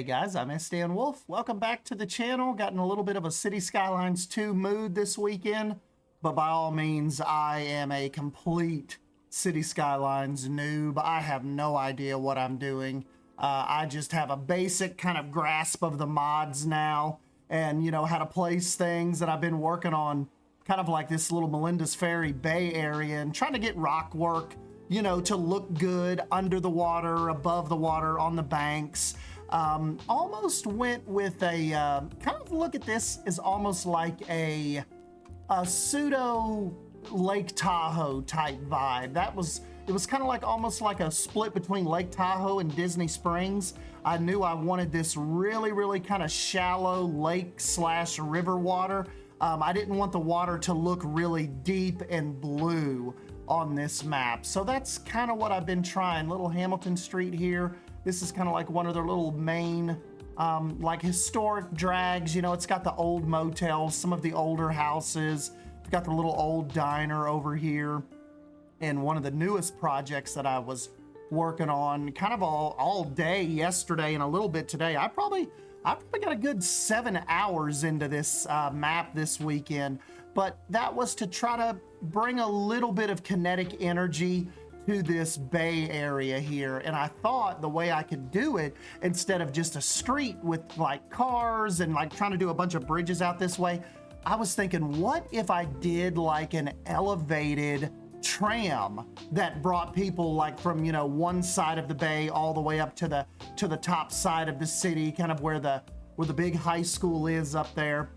Hey guys, I'm SDN Wolf. Welcome back to the channel. Gotten a little bit of a City Skylines 2 mood this weekend, but by all means, I am a complete City Skylines noob. I have no idea what I'm doing. I just have a basic kind of grasp of the mods now and, you know, how to place things. And I've been working on kind of like this little Melinda's Ferry Bay area and trying to get rock work, you know, to look good under the water, above the water, on the banks. Almost went with a kind of look at this as almost like a pseudo Lake Tahoe type vibe. It was kind of like almost like a split between Lake Tahoe and Disney Springs. I knew I wanted this really kind of shallow lake / river water. I didn't want the water to look really deep and blue on this map. So that's kind of what I've been trying. Little Hamilton Street here. This is kind of like one of their little main like historic drags. You know, it's got the old motels, some of the older houses. It's got the little old diner over here. And one of the newest projects that I was working on kind of all day yesterday and a little bit today. I probably got a good 7 hours into this map this weekend, but that was to try to bring a little bit of kinetic energy to this bay area here. And I thought the way I could do it, instead of just a street with like cars and like trying to do a bunch of bridges out this way, I was thinking, what if I did like an elevated tram that brought people like from, you know, one side of the bay all the way up to the top side of the city, kind of where the big high school is up there.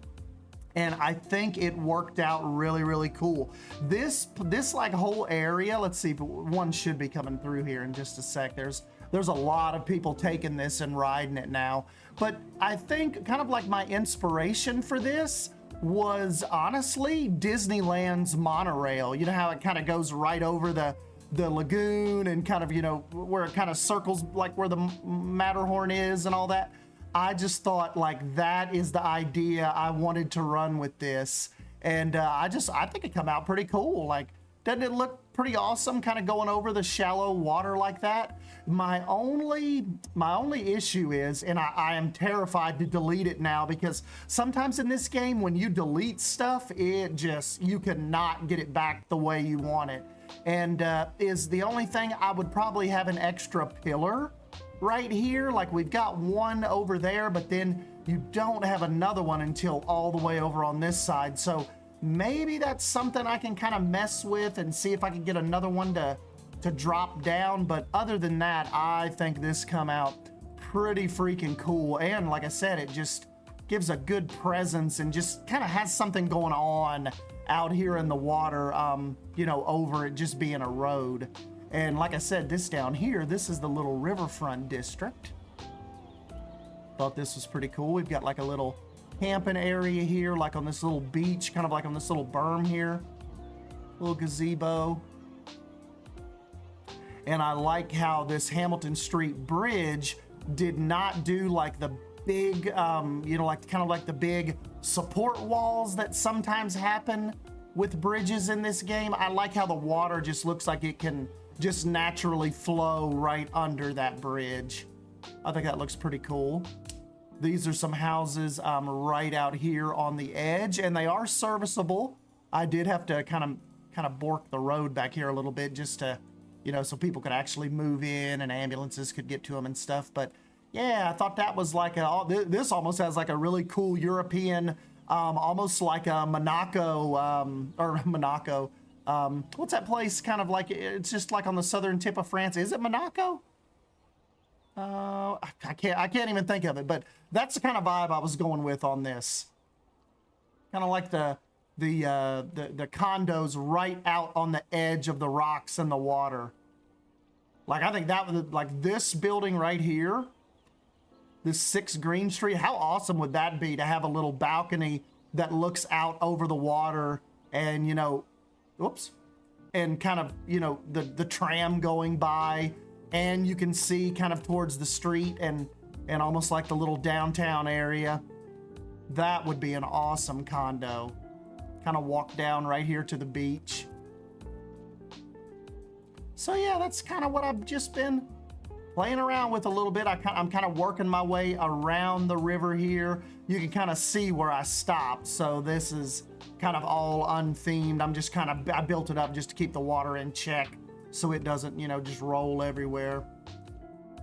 And I think it worked out really cool. This like whole area, let's see, one should be coming through here in just a sec. There's a lot of people taking this and riding it now. But I think kind of like my inspiration for this was honestly Disneyland's monorail. You know how it kind of goes right over the lagoon and kind of, you know, where it kind of circles like where the Matterhorn is and all that. I just thought like that is the idea I wanted to run with this. And I think it come out pretty cool. Like, doesn't it look pretty awesome kind of going over the shallow water like that? My only issue is, and I am terrified to delete it now, because sometimes in this game when you delete stuff, you cannot get it back the way you want it. And is the only thing I would probably have an extra pillar right here. Like we've got one over there, but then you don't have another one until all the way over on this side. So maybe that's something I can kind of mess with and see if I can get another one to drop down. But other than that, I think this come out pretty freaking cool. And like I said, it just gives a good presence and just kind of has something going on out here in the water, you know, over it just being a road. And like I said, this down here, this is the little riverfront district. Thought this was pretty cool. We've got like a little camping area here, like on this little beach, kind of like on this little berm here. Little gazebo. And I like how this Hamilton Street Bridge did not do like the big, you know, like kind of like the big support walls that sometimes happen with bridges in this game. I like how the water just looks like it can just naturally flow right under that bridge. I think that looks pretty cool. These are some houses right out here on the edge, and they are serviceable. I did have to kind of bork the road back here a little bit just to, you know, so people could actually move in and ambulances could get to them and stuff. But yeah, I thought that was like this almost has like a really cool European, almost like a Monaco. What's that place kind of like? It's just like on the southern tip of France. Is it Monaco? I can't even think of it, but that's the kind of vibe I was going with on this. Kind of like the condos right out on the edge of the rocks and the water. Like I think that was like this building right here, this 6 Green Street. How awesome would that be to have a little balcony that looks out over the water and, you know, whoops, and kind of, you know, the tram going by, and you can see kind of towards the street and almost like the little downtown area. That would be an awesome condo. Kind of walk down right here to the beach. So yeah, that's kind of what I've just been playing around with a little bit. I'm kind of working my way around the river here. You can kind of see where I stopped. So this is kind of all unthemed. I'm just kind of, I built it up just to keep the water in check so it doesn't, you know, just roll everywhere.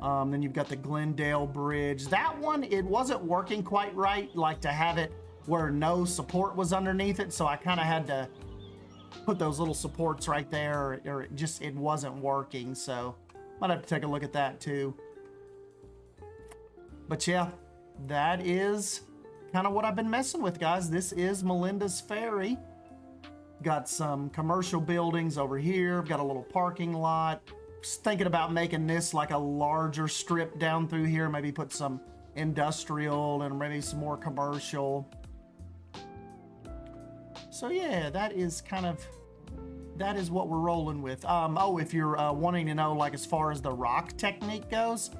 Then you've got the Glendale Bridge. That one, it wasn't working quite right, like to have it where no support was underneath it. So I kind of had to put those little supports right there, or it wasn't working. So might have to take a look at that too. But yeah, that is kind of what I've been messing with, guys. This is Melinda's Ferry. Got some commercial buildings over here. I've got a little parking lot. Just thinking about making this like a larger strip down through here. Maybe put some industrial and maybe some more commercial. So yeah, that is what we're rolling with. Oh, if you're wanting to know, like as far as the rock technique goes,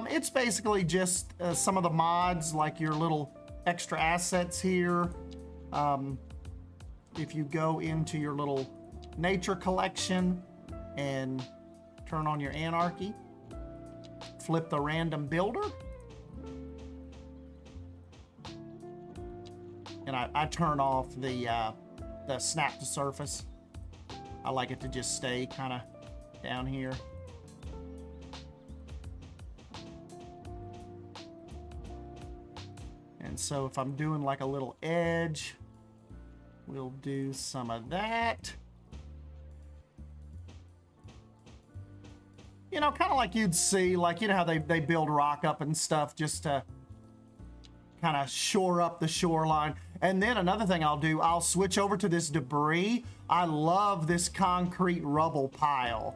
it's basically just some of the mods, like your little extra assets here. If you go into your little nature collection and turn on your anarchy, flip the random builder, and I turn off the snap to surface. I like it to just stay kind of down here. And so if I'm doing like a little edge, we'll do some of that. You know, kind of like you'd see, like, you know how they build rock up and stuff just to kind of shore up the shoreline. And then another thing I'll do, I'll switch over to this debris. I love this concrete rubble pile.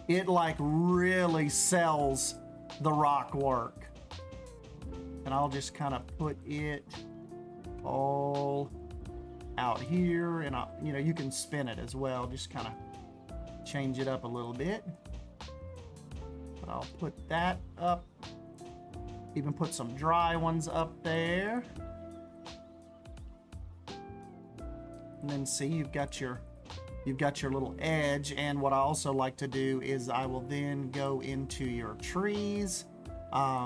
It like really sells the rock work. And I'll just kind of put it all out here, and you know, you can spin it as well. Just kind of change it up a little bit. But I'll put that up. Even put some dry ones up there. And then see, you've got your little edge. And what I also like to do is I will then go into your trees.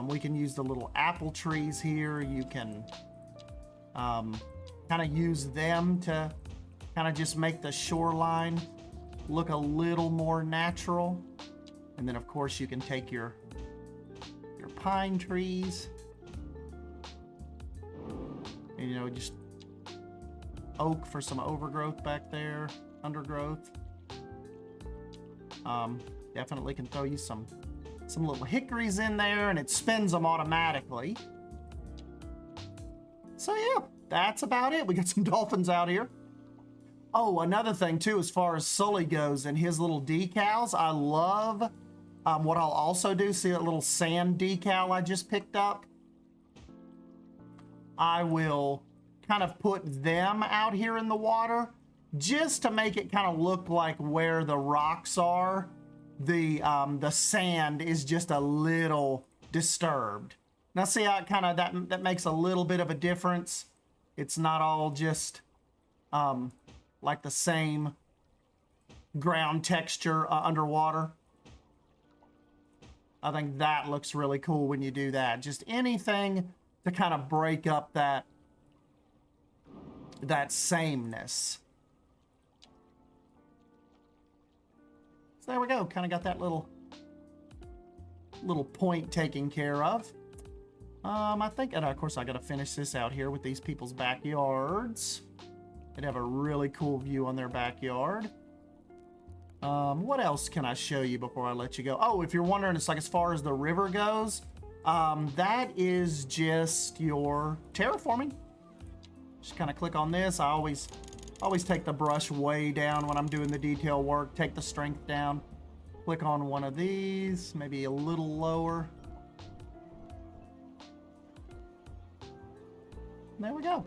We can use the little apple trees here. You can kind of use them to kind of just make the shoreline look a little more natural. And then of course you can take your pine trees and, you know, just oak for some overgrowth back there, undergrowth. Definitely can throw you some little hickories in there, and it spins them automatically. So yeah, that's about it. We got some dolphins out here. Oh, another thing too, as far as Sully goes and his little decals, I love what I'll also do. See that little sand decal I just picked up? I will kind of put them out here in the water just to make it kind of look like where the rocks are. The sand is just a little disturbed. Now see how it kind of, that makes a little bit of a difference. It's not all just like the same ground texture underwater. I think that looks really cool when you do that. Just anything to kind of break up that sameness. So there we go. Kind of got that little point taken care of. I think, and of course I got to finish this out here with these people's backyards. They'd have a really cool view on their backyard. What else can I show you before I let you go? Oh, if you're wondering, it's like as far as the river goes, that is just your terraforming. Just kind of click on this. I always take the brush way down when I'm doing the detail work. Take the strength down. Click on one of these, maybe a little lower. And there we go.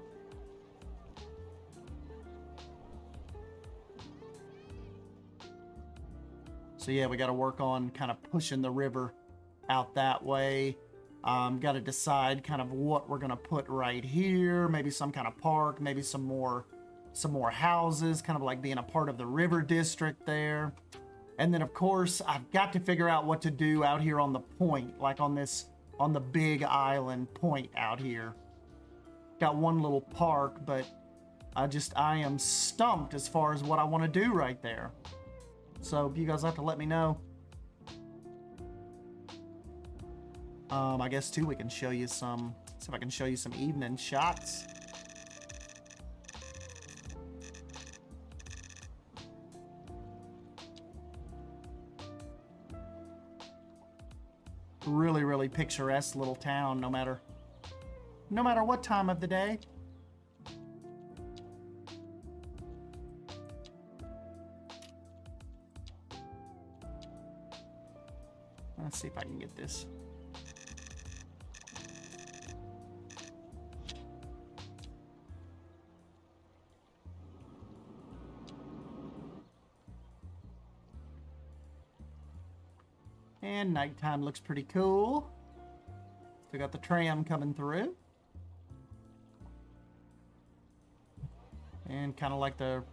So yeah, we got to work on kind of pushing the river out that way. Got to decide kind of what we're going to put right here. Maybe some kind of park, maybe some more houses, kind of like being a part of the river district there. And then of course, I've got to figure out what to do out here on the point, like on the big island point out here. Got one little park, but I am stumped as far as what I want to do right there. So you guys have to let me know. I guess too, we can show you some, see if I can show you some evening shots. Really, really picturesque little town, no matter what time of the day. Let's see if I can get this. And nighttime looks pretty cool. Still got the tram coming through. And kind of like the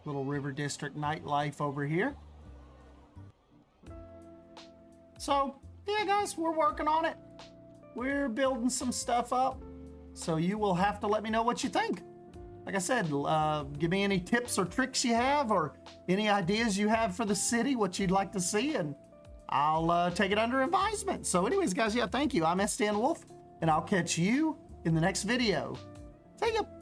little River District nightlife over here. So, yeah guys, we're working on it. We're building some stuff up. So you will have to let me know what you think. Like I said, give me any tips or tricks you have, or any ideas you have for the city, what you'd like to see, and I'll take it under advisement. So anyways, guys, yeah, thank you. I'm S. Dan Wolf, and I'll catch you in the next video. See ya.